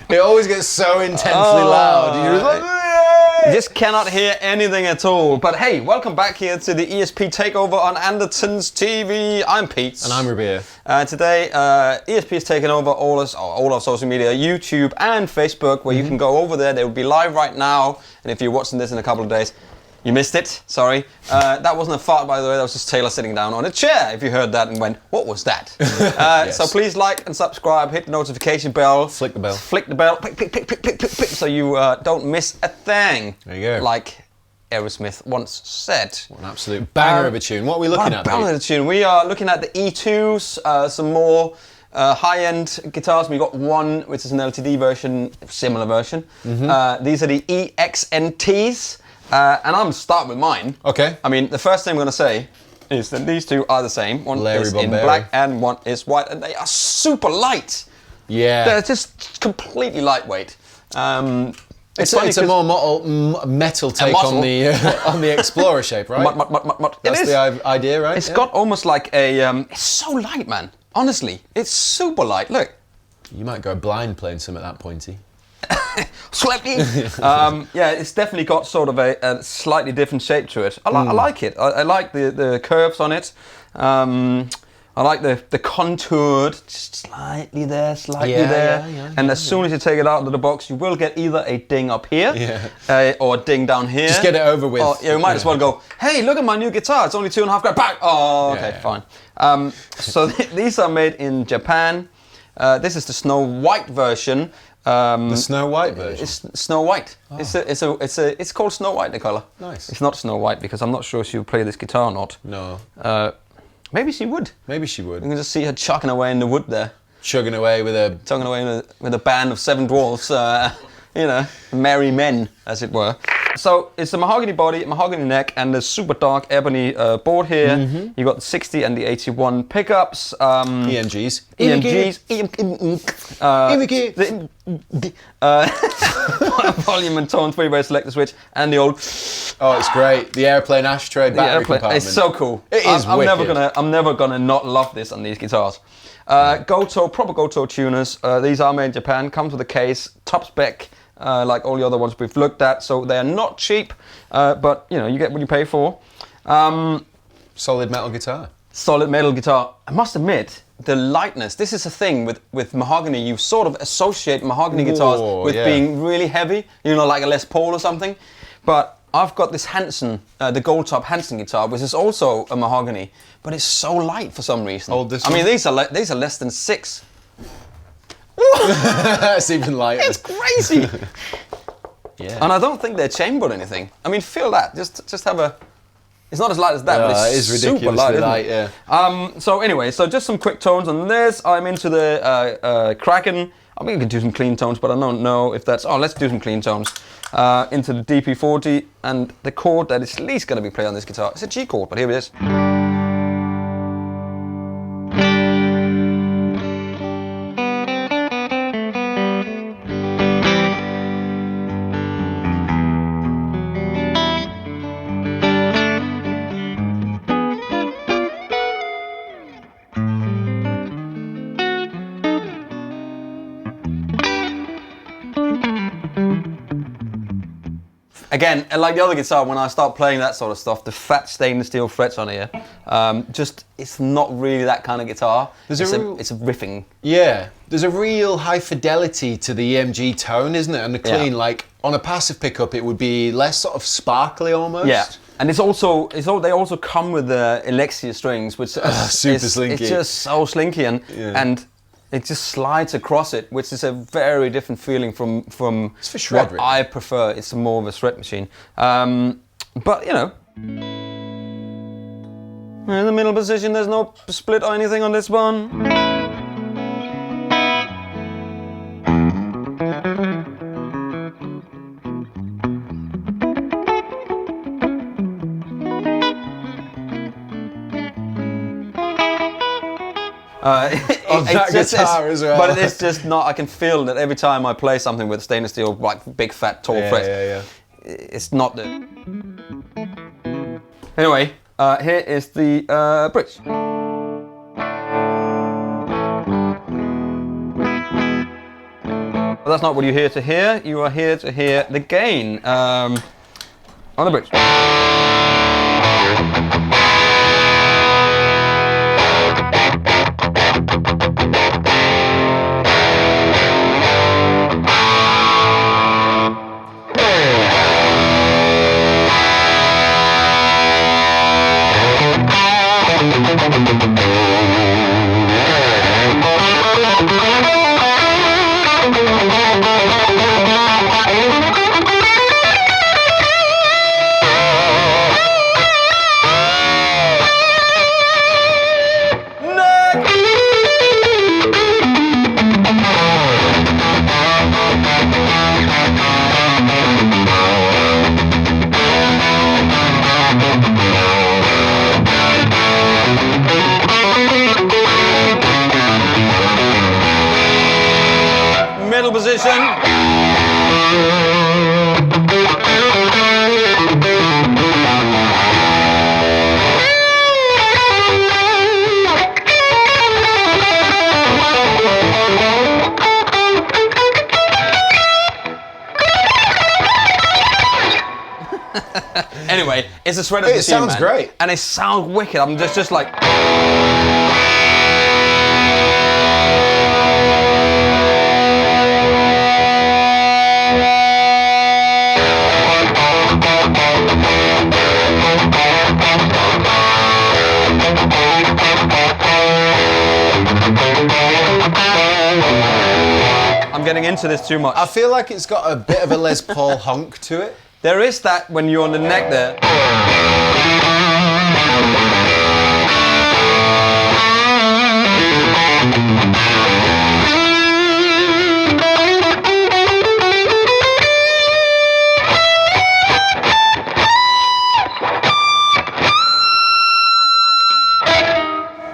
It always gets so intensely loud. You're just like, you just cannot hear anything at all. But hey, welcome back here to the ESP Takeover on Andertons TV. I'm Pete. and I'm Rabea. Today, ESP is taking over all of social media, YouTube and Facebook, where you can go over there. They will be live right now. And if you're watching this in a couple of days, you missed it, sorry. That wasn't a fart, by the way, that was just Taylor sitting down on a chair, if you heard that and went, what was that? Yes. So please like and subscribe, hit the notification bell. Flick the bell. Flick the bell, pick, so you don't miss a thing. There you go. Like Aerosmith once said. What an absolute banger of a tune. What are we looking at, banger of a tune. We are looking at the E-IIs, some more high-end guitars. We got one, which is an LTD version, similar version. These are the EXNTs. And I'm starting with mine. Okay. I mean, the first thing I'm going to say is that these two are the same. One is in black and one is white, and they are super light. Yeah. They're just completely lightweight. It's a more metal take on the Explorer shape, right? That's the idea, right? It's got almost like a... it's so light, man. Honestly, it's super light. Look. You might go blind playing some at that pointy. Slightly. Yeah, it's definitely got sort of a slightly different shape to it. I like it. I like the curves on it. I like the contoured, just slightly there, slightly there. And as soon as you take it out of the box, you will get either a ding up here or a ding down here. Just get it over with. Or you might as well go, hey, look at my new guitar. It's only $2.5 grand. Back. Oh, okay, fine. So these are made in Japan. This is the Snow White version. The Snow White version? It's Snow White. Oh. It's called Snow White, the colour. Nice. It's not Snow White because I'm not sure she would play this guitar or not. No. Maybe she would. Maybe she would. You can just see her chugging away in the wood there. Chugging away with a... Chugging away with a band of 7 dwarfs, you know, merry men, as it were. So it's a mahogany body, mahogany neck, and a super dark ebony board here. You got the 60 and the 81 pickups. EMGs. Volume and tone, 3-way selector switch, and the old... Oh, it's great. The airplane ashtray battery compartment. It's so cool. It is wicked. I'm never gonna not love this on these guitars. Proper Goto tuners. These are made in Japan. Comes with a case, top spec. Like all the other ones we've looked at, so they're not cheap, but you know, you get what you pay for. Solid metal guitar. Solid metal guitar. I must admit, the lightness, this is a thing with mahogany, you sort of associate mahogany guitars with being really heavy, you know, like a Les Paul or something, but I've got this Hanson, the gold top Hanson guitar, which is also a mahogany, but it's so light for some reason. I mean, these are less than 6. It's even lighter. It's crazy. Yeah. And I don't think they're chambered or anything. I mean, feel that. Just have a... It's not as light as that, but it's super light, isn't it? So anyway, so just some quick tones on this. I'm into the Kraken. I mean, we can do some clean tones, but I don't know if that's... Oh, let's do some clean tones. Into the DP40, and the chord that is at least going to be played on this guitar. It's a G chord, but here it is. Again, like the other guitar, when I start playing that sort of stuff, the fat stainless steel frets on here, it's not really that kind of guitar. It's a riffing. Yeah, there's a real high fidelity to the EMG tone, isn't it? And the clean, like on a passive pickup, it would be less sort of sparkly almost. Yeah, and they also come with the Alexia strings, which super slinky. It's just so slinky and it just slides across it, which is a very different feeling from it's for shred, what really. I prefer. It's more of a shred machine. But, you know, in the middle position, there's no split or anything on this one. On that guitar as well. But it's just not, I can feel that every time I play something with stainless steel, like big fat tall frets, it's not the... Anyway, here is the bridge. that's not what you're here to hear. You are here to hear the gain on the bridge. Middle position. Anyway, it's a shredder's machine, It sounds great. And it sounds wicked. I'm just like... I'm getting into this too much. I feel like it's got a bit of a Les Paul honk to it. There is that when you're on the neck there.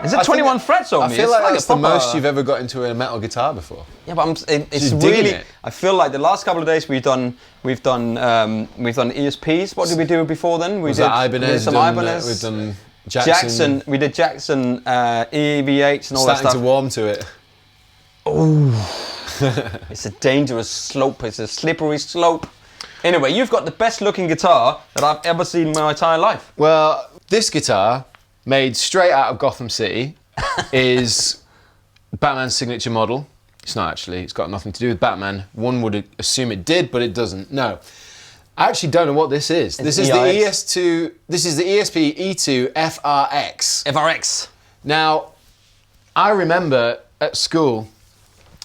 Is it 21 frets only? I feel like that's the most you've ever got into a metal guitar before. Yeah, but it's really. I feel like the last couple of days we've done ESPs. What did we do before then? We did some Ibanez. We've done Jackson. We did Jackson EV8s and all that stuff. Starting to warm to it. Oh, it's a dangerous slope. It's a slippery slope. Anyway, you've got the best looking guitar that I've ever seen in my entire life. Well, this guitar, made straight out of Gotham City, is Batman's signature model. It's not actually, it's got nothing to do with Batman. One would assume it did, but it doesn't. No. I actually don't know what this is. This is the ES2, this is the ESP E-II FRX. FRX. Now, I remember at school,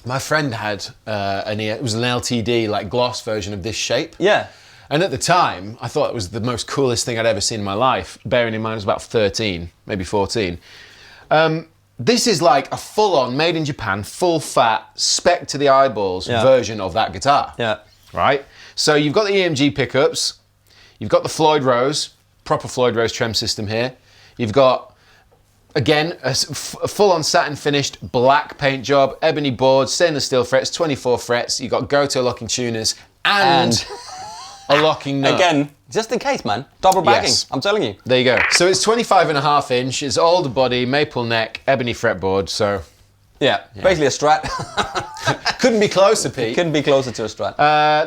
my friend had it was an LTD, like gloss version of this shape. Yeah. And at the time, I thought it was the most coolest thing I'd ever seen in my life, bearing in mind I was about 13, maybe 14. This is like a full-on, made in Japan, full-fat, spec to the eyeballs version of that guitar. Yeah. Right? So you've got the EMG pickups, you've got the Floyd Rose, proper Floyd Rose trem system here. You've got, again, a full-on satin finished black paint job, ebony board, stainless steel frets, 24 frets. You've got Goto locking tuners and a locking nut. Again, just in case, man. Double backing, yes. I'm telling you. There you go. So it's 25.5 inch, it's older body, maple neck, ebony fretboard, so... Yeah, basically a Strat. Couldn't be closer, Pete. Couldn't be closer to a Strat.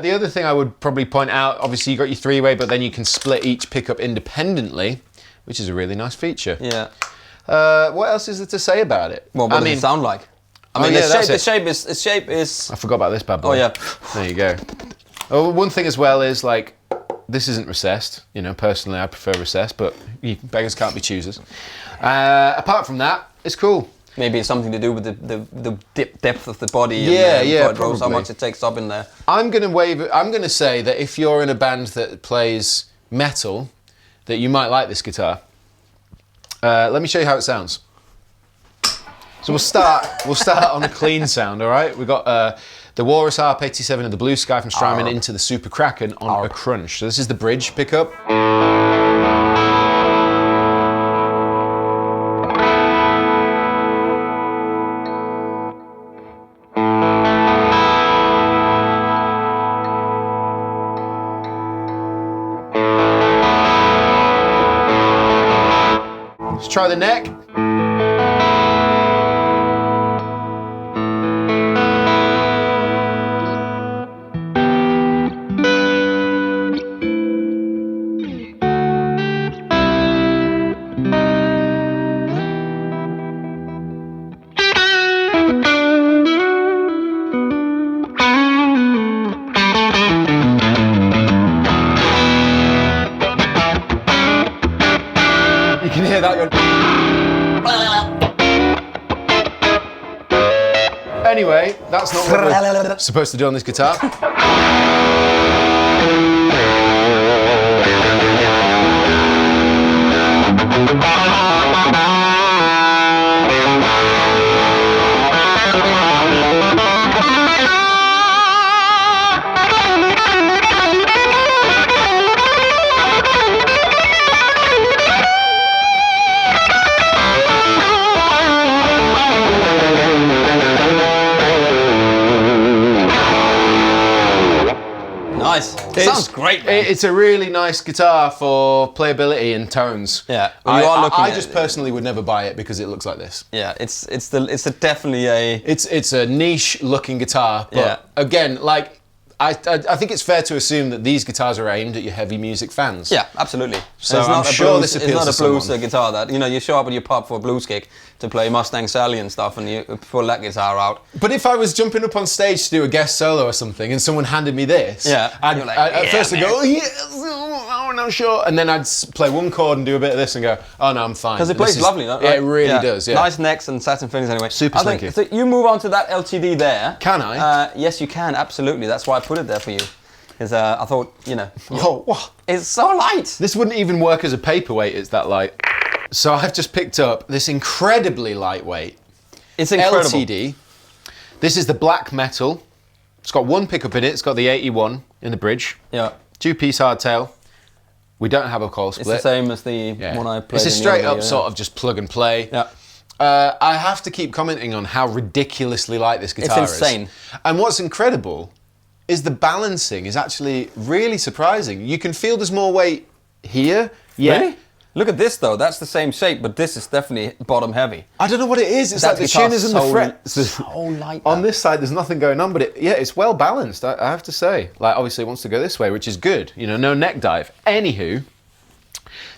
The other thing I would probably point out, obviously you got your three-way, but then you can split each pickup independently, which is a really nice feature. Yeah. What else is there to say about it? Well, what does it sound like? I mean, the shape is... I forgot about this bad boy. Oh, yeah. There you go. Oh, one thing as well is, like, this isn't recessed. You know, personally, I prefer recessed, but beggars can't be choosers. Apart from that, it's cool. Maybe it's something to do with the depth of the body. Yeah, and probably. How much it takes up in there. I'm gonna say that if you're in a band that plays metal, that you might like this guitar. Let me show you how it sounds. So we'll start on a clean sound. All right, we've got the Walrus ARP87 and the Blue Sky from Strymon into the Super Kraken on a crunch. So this is the bridge pickup. Let's try the neck. hear that one. Anyway, that's not what we're supposed to do on this guitar. Sounds great, man. It's a really nice guitar for playability and tones. Yeah, well, I just personally would never buy it because it looks like this. Yeah, it's definitely a. It's a niche looking guitar, but again, like. I think it's fair to assume that these guitars are aimed at your heavy music fans. Yeah, absolutely. So I'm sure this appeals to someone. It's not a blues guitar that, you know, you show up at your pub for a blues gig to play Mustang Sally and stuff and you pull that guitar out. But if I was jumping up on stage to do a guest solo or something and someone handed me this, at first I'd go, oh yes, oh no, sure. And then I'd play one chord and do a bit of this and go, oh no, I'm fine. Because it plays lovely, right? Yeah, it really does, yeah. Nice necks and satin finish anyway. Super slinky. So you move on to that LTD there. Can I? Yes, you can, absolutely. That's why I put it there for you. Because I thought, you know, what? It's so light. This wouldn't even work as a paperweight, it's that light. So I've just picked up this incredibly lightweight it's incredible. LTD. This is the black metal. It's got one pickup in it. It's got the 81 in the bridge. Yeah. 2-piece hardtail. We don't have a coil split. It's the same as the one I played. It's a straight up sort of just plug and play. Yeah. I have to keep commenting on how ridiculously light this guitar is. It's insane. And what's incredible is the balancing is actually really surprising. You can feel there's more weight here. Yeah. Really? Look at this though, that's the same shape, but this is definitely bottom heavy. I don't know what it is. It's like the tuners and the frets. So light. On this side, there's nothing going on, but it's well balanced, I have to say. Like, obviously it wants to go this way, which is good. You know, no neck dive. Anywho,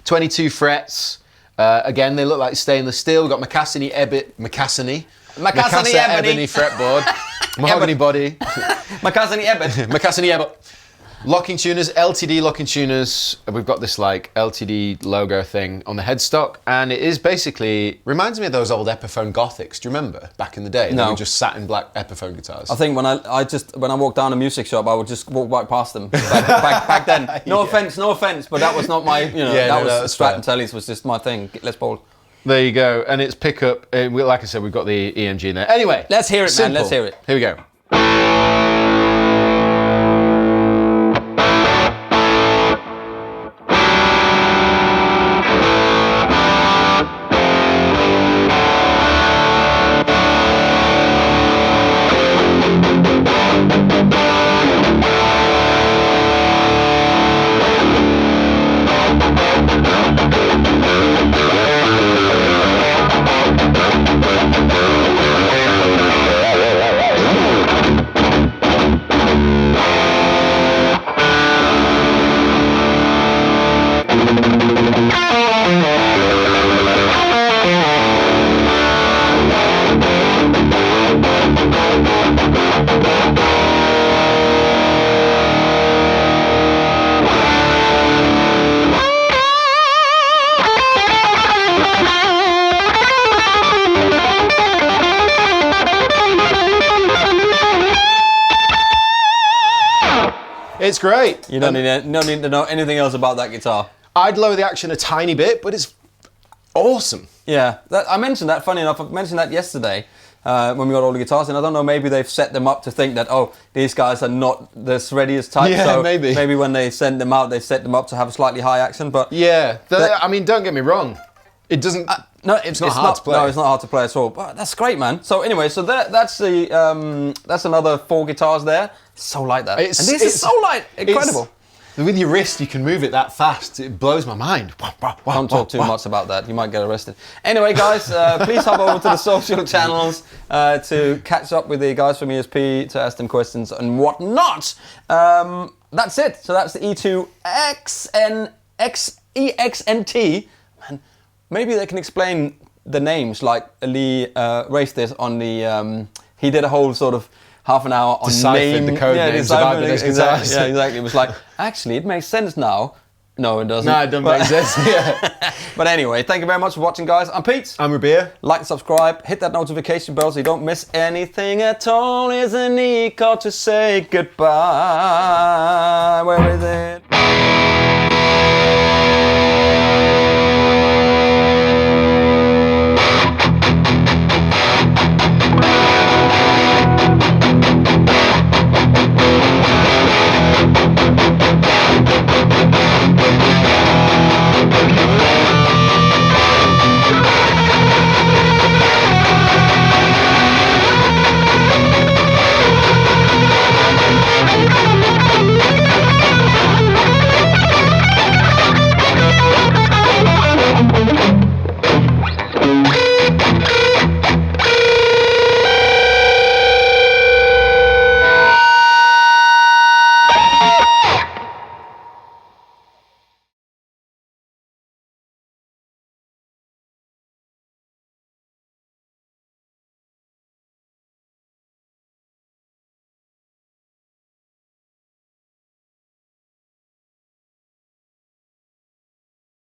22 frets. Again, they look like stainless steel. We've got Macasini ebony fretboard. Mahogany body. Macasini ebony. Macasini ebony. Locking tuners, LTD locking tuners. We've got this like LTD logo thing on the headstock, and it is basically reminds me of those old Epiphone Gothics. Do you remember back in the day? No. They were just satin black Epiphone guitars. I think when I walked down a music shop, I would just walk right past them. Back then. No offense, but that was not my. You know, that was Stratton Tellys was just my thing. Les Paul. There you go, and it's pickup. Like I said, we've got the EMG in there. Anyway, let's hear it, man. Let's hear it. Here we go. It's great. You don't need to know anything else about that guitar. I'd lower the action a tiny bit, but it's awesome. Yeah, I mentioned that, funny enough, I mentioned that yesterday when we got all the guitars, and I don't know, maybe they've set them up to think that, oh, these guys are not the shreddiest type, yeah, so maybe when they send them out, they set them up to have a slightly high action, but... Yeah, I mean, don't get me wrong, it doesn't... No, it's not hard to play. No, it's not hard to play at all. But that's great, man. So anyway, so that's another 4 guitars there. So light that. And this is so light. Incredible. With your wrist, you can move it that fast. It blows my mind. Don't talk too much about that. You might get arrested. Anyway, guys, please hop over to the social channels to catch up with the guys from ESP, to ask them questions and whatnot. That's it. So that's the E-II EX Man, maybe they can explain the names, like Lee raced this on the... he did a whole sort of half an hour on deciphered the code names of Ibanez guitars. Yeah, exactly. It was like, actually, it makes sense now. No, it doesn't. No, it doesn't make sense. Yeah. But anyway, thank you very much for watching, guys. I'm Pete. I'm Rabea. Like and subscribe. Hit that notification bell so you don't miss anything at all. Isn't it called to say goodbye? Where is it?